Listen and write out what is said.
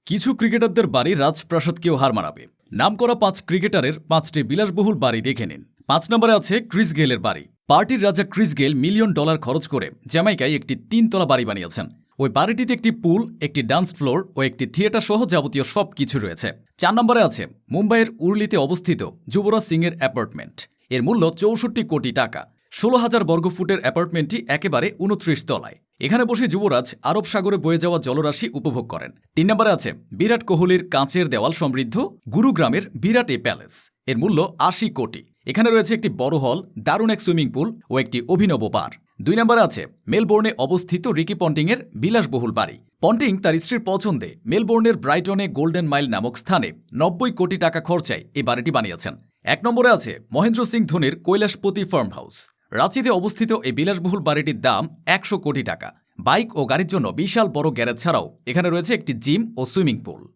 কিছু ক্রিকেটারদের বাড়ি রাজপ্রাসাদকেও হার মানাবে। নামকরা ৫ ক্রিকেটারের ৫টি বিলাসবহুল বাড়ি দেখে নিন। ৫ নম্বরে আছে ক্রিস গেলের বাড়ি। পার্টির রাজা ক্রিস গেল মিলিয়ন ডলার খরচ করে জ্যামাইকায় একটি ৩ তলা বাড়ি বানিয়েছেন। ওই বাড়িটিতে একটি পুল, একটি ডান্স ফ্লোর ও একটি থিয়েটার সহ যাবতীয় সব কিছু রয়েছে। ৪ নম্বরে আছে মুম্বাইয়ের উর্লিতে অবস্থিত যুবরাজ সিংয়ের অ্যাপার্টমেন্ট। এর মূল্য ৬৪ কোটি টাকা। ১৬,০০০ বর্গফুটের অ্যাপার্টমেন্টটি একেবারে ২৯ তলায়। এখানে বসে যুবরাজ আরব সাগরে বয়ে যাওয়া জলরাশি উপভোগ করেন। ৩ নম্বরে আছে বিরাট কোহলির কাঁচের দেওয়াল সমৃদ্ধ গুরুগ্রামের বিরাট এ প্যালেস। এর মূল্য ৮০ কোটি। এখানে রয়েছে একটি বড় হল, দারুণ এক সুইমিং পুল ও একটি অভিনব বার। ২ নম্বরে আছে মেলবোর্নে অবস্থিত রিকি পন্টিংয়ের বিলাসবহুল বাড়ি। পন্টিং তার স্ত্রীর পছন্দে মেলবোর্নের ব্রাইটনে গোল্ডেন মাইল নামক স্থানে ৯০ কোটি টাকা খরচায় এই বাড়িটি বানিয়েছেন। ১ নম্বরে আছে মহেন্দ্র সিং ধোনির কৈলাসপতি ফার্ম হাউস। রাঁচিতে অবস্থিত এই বিলাসবহুল বাড়িটির দাম ১০০ কোটি টাকা। বাইক ও গাড়ির জন্য বিশাল বড় গ্যারেজ ছাড়াও এখানে রয়েছে একটি জিম ও সুইমিং পুল।